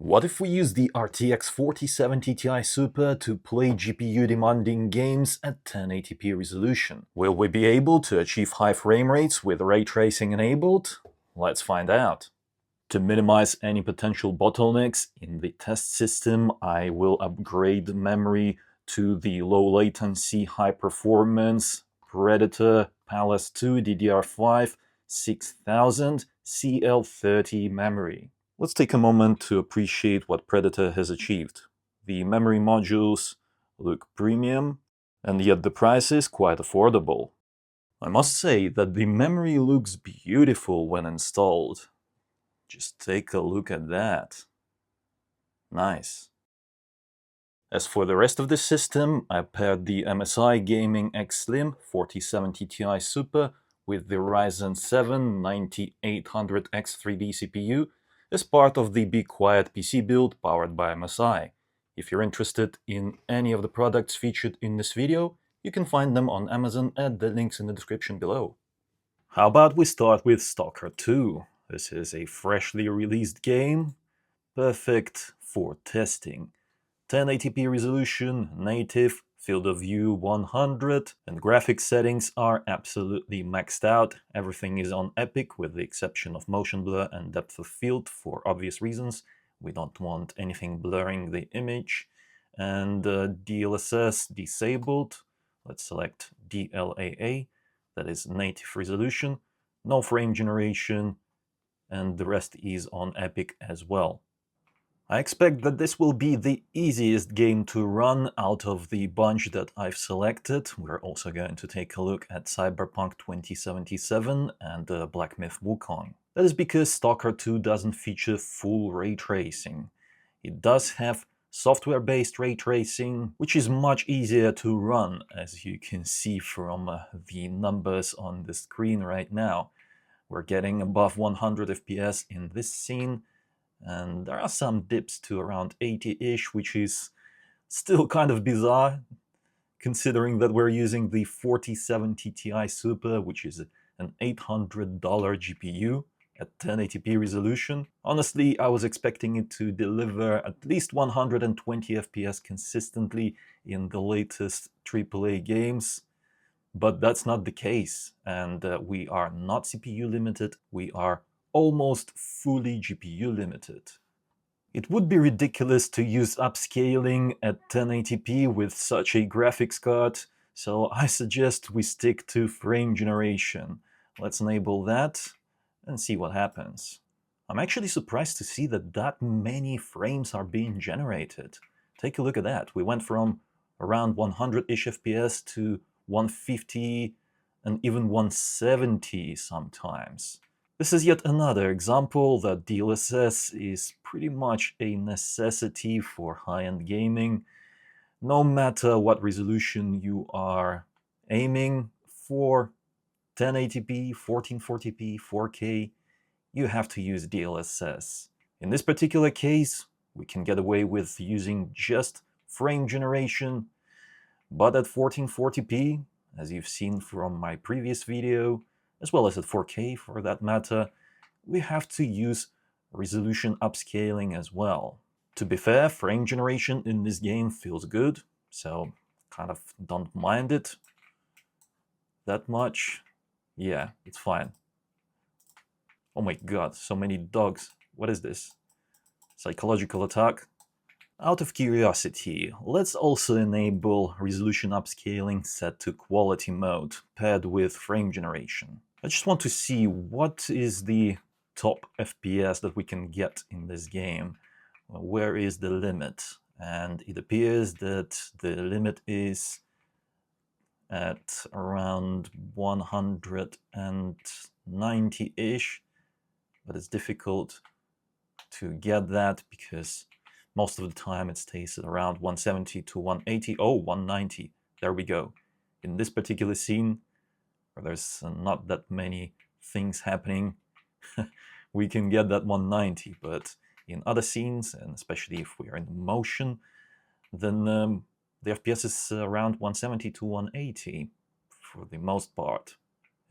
What if we use the RTX 4070 Ti Super to play GPU-demanding games at 1080p resolution? Will we be able to achieve high frame rates with ray tracing enabled? Let's find out. To minimize any potential bottlenecks in the test system, I will upgrade the memory to the low latency, high performance Predator Palace 2 DDR5 6000 CL30 memory. Let's take a moment to appreciate what Predator has achieved. The memory modules look premium, and yet the price is quite affordable. I must say that the memory looks beautiful when installed. Just take a look at that. Nice. As for the rest of the system, I paired the MSI Gaming X Slim 4070 Ti Super with the Ryzen 7 9800X 3D CPU as part of the Be Quiet PC build powered by MSI. If you're interested in any of the products featured in this video, you can find them on Amazon at the links in the description below. How about we start with Stalker 2? This is a freshly released game, perfect for testing. 1080p resolution, native, field of view 100, and graphics settings are absolutely maxed out. Everything is on Epic with the exception of motion blur and depth of field for obvious reasons. We don't want anything blurring the image. And DLSS disabled. Let's select DLAA, that is native resolution, no frame generation, and the rest is on Epic as well. I expect that this will be the easiest game to run out of the bunch that I've selected. We're also going to take a look at Cyberpunk 2077 and Black Myth Wukong. That is because Stalker 2 doesn't feature full ray tracing. It does have software-based ray tracing, which is much easier to run, as you can see from the numbers on the screen right now. We're getting above 100 FPS in this scene, and there are some dips to around 80-ish, which is still kind of bizarre, considering that we're using the 4070 Ti Super, which is an $800 GPU at 1080p resolution. Honestly, I was expecting it to deliver at least 120 FPS consistently in the latest AAA games, but that's not the case, and we are not CPU limited, we are almost fully GPU limited. It would be ridiculous to use upscaling at 1080p with such a graphics card, so I suggest we stick to frame generation. Let's enable that and see what happens. I'm actually surprised to see that many frames are being generated. Take a look at that. We went from around 100-ish FPS to 150 and even 170 sometimes. This is yet another example that DLSS is pretty much a necessity for high-end gaming. No matter what resolution you are aiming for, 1080p, 1440p, 4K, you have to use DLSS. In this particular case, we can get away with using just frame generation, but at 1440p, as you've seen from my previous video, as well as at 4K for that matter, we have to use resolution upscaling as well. To be fair, frame generation in this game feels good, so kind of don't mind it that much. Yeah, it's fine. Oh my god, so many dogs. What is this? Psychological attack? Out of curiosity, let's also enable resolution upscaling set to quality mode, paired with frame generation. I just want to see what is the top FPS that we can get in this game. Where is the limit? And it appears that the limit is at around 190-ish, but it's difficult to get that because most of the time it stays at around 170 to 180. Oh, 190. There we go. In this particular scene, where there's not that many things happening, we can get that 190. But in other scenes, and especially if we are in motion, then the FPS is around 170 to 180 for the most part.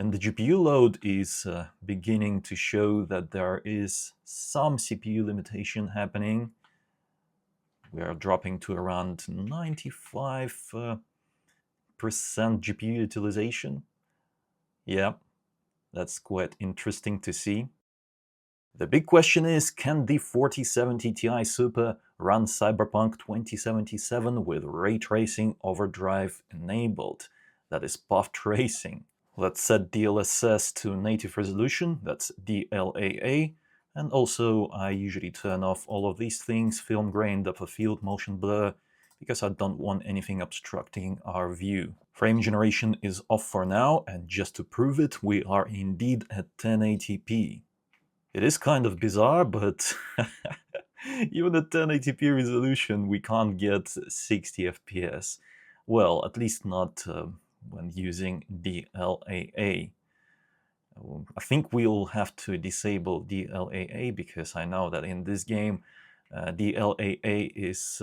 And the GPU load is beginning to show that there is some CPU limitation happening. We are dropping to around 95% GPU utilization. Yeah, that's quite interesting to see. The big question is, can the 4070 Ti Super run Cyberpunk 2077 with ray tracing overdrive enabled? That is path tracing. Let's set DLSS to native resolution, that's DLAA, and also I usually turn off all of these things, film grain, depth of field, motion blur, because I don't want anything obstructing our view. Frame generation is off for now, and just to prove it, we are indeed at 1080p. It is kind of bizarre, but even at 1080p resolution, we can't get 60 FPS. Well, at least not when using DLAA. I think we'll have to disable DLAA because I know that in this game DLAA is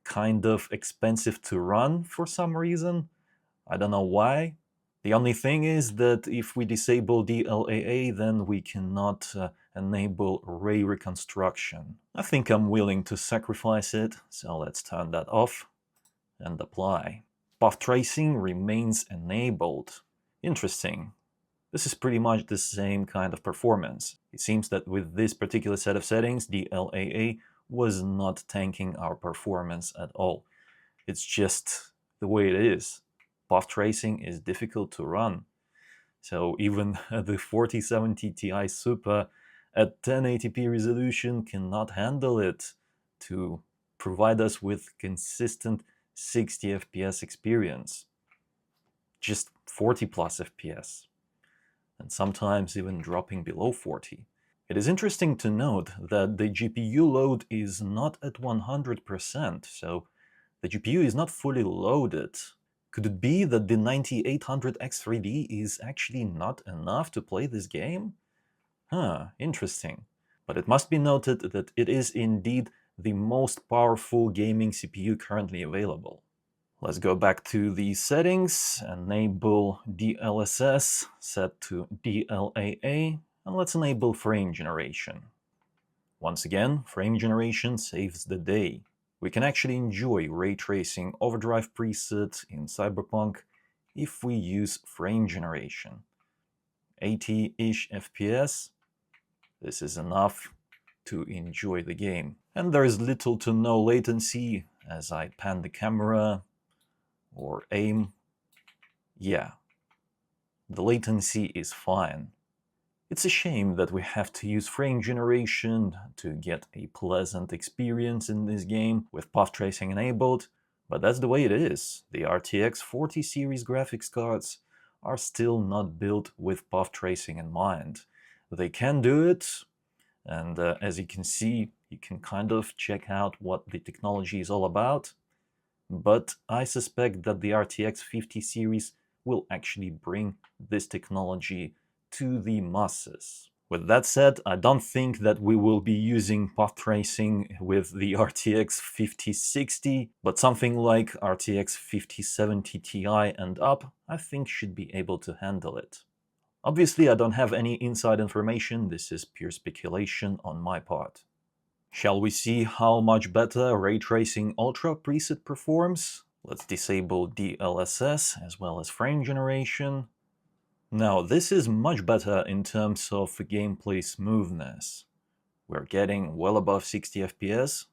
kind of expensive to run for some reason. I don't know why. The only thing is that if we disable DLAA, then we cannot enable ray reconstruction. I think I'm willing to sacrifice it, so let's turn that off and apply. Path tracing remains enabled. Interesting. This is pretty much the same kind of performance. It seems that with this particular set of settings, DLAA was not tanking our performance at all. It's just the way it is. Path tracing is difficult to run. So even the 4070 Ti Super at 1080p resolution cannot handle it to provide us with consistent 60 FPS experience. Just 40 plus FPS. And sometimes even dropping below 40. It is interesting to note that the GPU load is not at 100%, so the GPU is not fully loaded. Could it be that the 9800X3D is actually not enough to play this game? Interesting. But it must be noted that it is indeed the most powerful gaming CPU currently available. Let's go back to the settings, enable DLSS, set to DLAA, and let's enable frame generation. Once again, frame generation saves the day. We can actually enjoy ray tracing overdrive preset in Cyberpunk if we use frame generation. 80-ish FPS, this is enough to enjoy the game. And there is little to no latency as I pan the camera or aim. Yeah, the latency is fine. It's a shame that we have to use frame generation to get a pleasant experience in this game with path tracing enabled, but that's the way it is. The RTX 40 series graphics cards are still not built with path tracing in mind. They can do it, and as you can see, you can kind of check out what the technology is all about, but I suspect that the RTX 50 series will actually bring this technology to the masses. With that said, I don't think that we will be using path tracing with the RTX 5060, but something like RTX 5070 Ti and up, I think should be able to handle it. Obviously, I don't have any inside information, this is pure speculation on my part. Shall we see how much better Ray Tracing Ultra preset performs? Let's disable DLSS as well as frame generation. Now, this is much better in terms of gameplay smoothness. We're getting well above 60 FPS,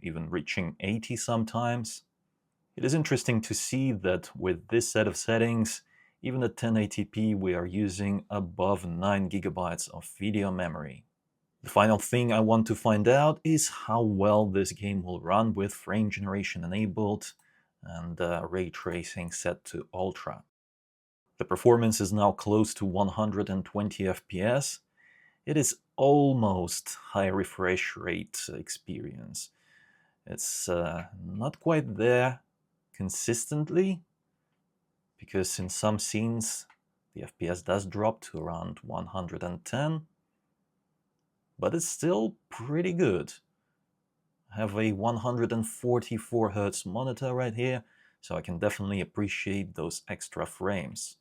even reaching 80 sometimes. It is interesting to see that with this set of settings, even at 1080p, we are using above 9 GB of video memory. The final thing I want to find out is how well this game will run with frame generation enabled and ray tracing set to ultra. The performance is now close to 120 FPS. It is almost high refresh rate experience. It's not quite there consistently, because in some scenes the FPS does drop to around 110, but it's still pretty good. I have a 144 Hz monitor right here, so I can definitely appreciate those extra frames.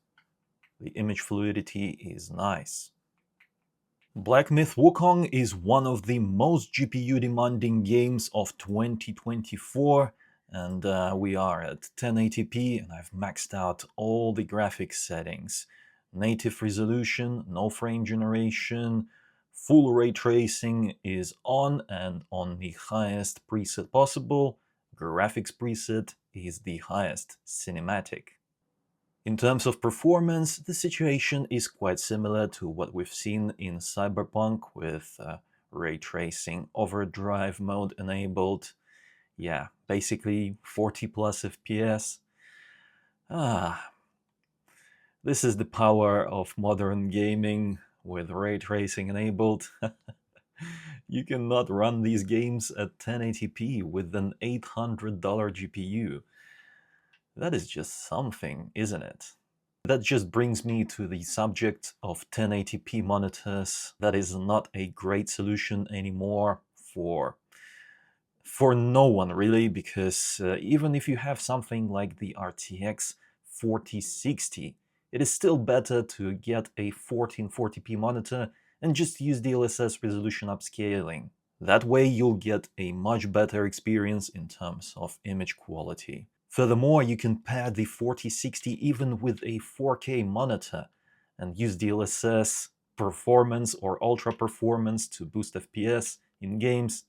The image fluidity is nice. Black Myth Wukong is one of the most GPU-demanding games of 2024, and we are at 1080p, and I've maxed out all the graphics settings. Native resolution, no frame generation, full ray tracing is on and on the highest preset possible. Graphics preset is the highest, cinematic. In terms of performance, the situation is quite similar to what we've seen in Cyberpunk with ray tracing overdrive mode enabled. Yeah, basically 40 plus FPS. This is the power of modern gaming with ray tracing enabled. You cannot run these games at 1080p with an $800 GPU. That is just something, isn't it? That just brings me to the subject of 1080p monitors. That is not a great solution anymore for no one really, because even if you have something like the RTX 4060, it is still better to get a 1440p monitor and just use DLSS resolution upscaling. That way you'll get a much better experience in terms of image quality. Furthermore, you can pair the 4060 even with a 4K monitor and use DLSS performance or ultra performance to boost FPS in games,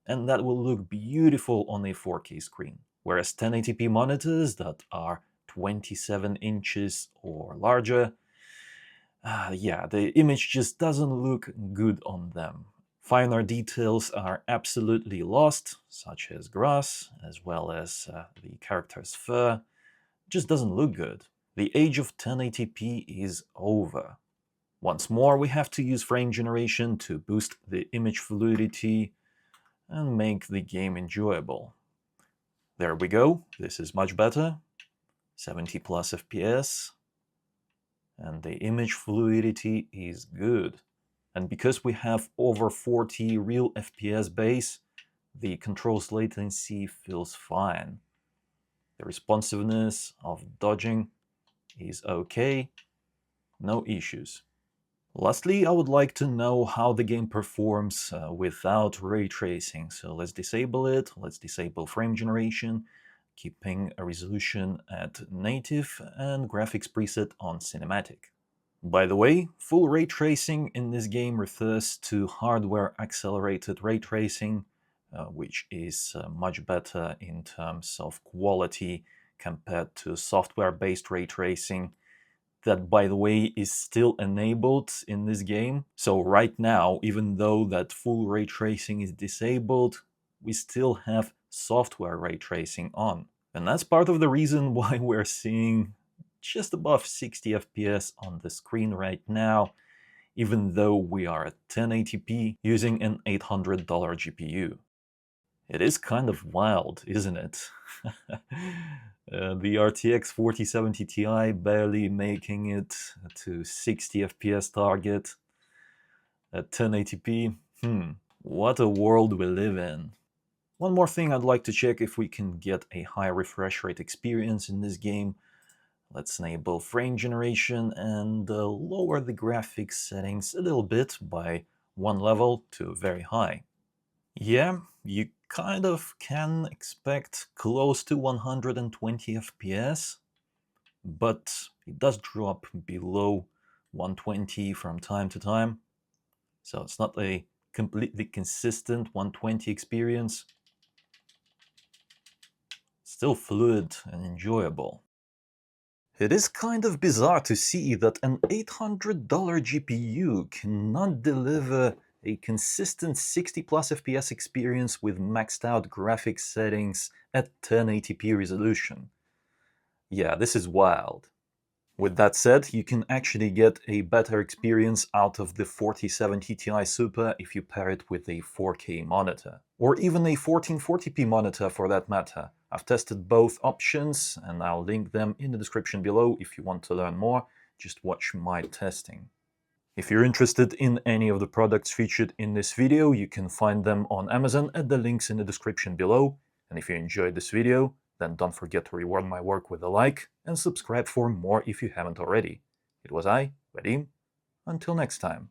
and that will look beautiful on a 4K screen. Whereas 1080p monitors that are 27 inches or larger, yeah, the image just doesn't look good on them. Finer details are absolutely lost, such as grass, as well as the character's fur. Just doesn't look good. The age of 1080p is over. Once more, we have to use frame generation to boost the image fluidity and make the game enjoyable. There we go, this is much better. 70 plus FPS. And the image fluidity is good. And because we have over 40 real FPS base, the controls latency feels fine. The responsiveness of dodging is okay, no issues. Lastly, I would like to know how the game performs without ray tracing. So let's disable it, let's disable frame generation, keeping a resolution at native and graphics preset on cinematic. By the way, full ray tracing in this game refers to hardware accelerated ray tracing, which is much better in terms of quality compared to software-based ray tracing. That, by the way, is still enabled in this game. So right now, even though that full ray tracing is disabled, we still have software ray tracing on. And that's part of the reason why we're seeing just above 60 FPS on the screen right now, even though we are at 1080p using an $800 GPU. It is kind of wild, isn't it? The RTX 4070 Ti barely making it to 60 FPS target at 1080p. What a world we live in. One more thing, I'd like to check if we can get a high refresh rate experience in this game. Let's enable frame generation and lower the graphics settings a little bit by one level to very high. Yeah, you kind of can expect close to 120 FPS, but it does drop below 120 from time to time. So it's not a completely consistent 120 experience. Still fluid and enjoyable. It is kind of bizarre to see that an $800 GPU cannot deliver a consistent 60 plus FPS experience with maxed out graphics settings at 1080p resolution. Yeah, this is wild. With that said, you can actually get a better experience out of the 4070 Ti Super if you pair it with a 4K monitor, or even a 1440p monitor for that matter. I've tested both options and I'll link them in the description below if you want to learn more. Just watch my testing. If you're interested in any of the products featured in this video, you can find them on Amazon at the links in the description below. And if you enjoyed this video, then don't forget to reward my work with a like and subscribe for more if you haven't already. It was I, Vadim. Until next time.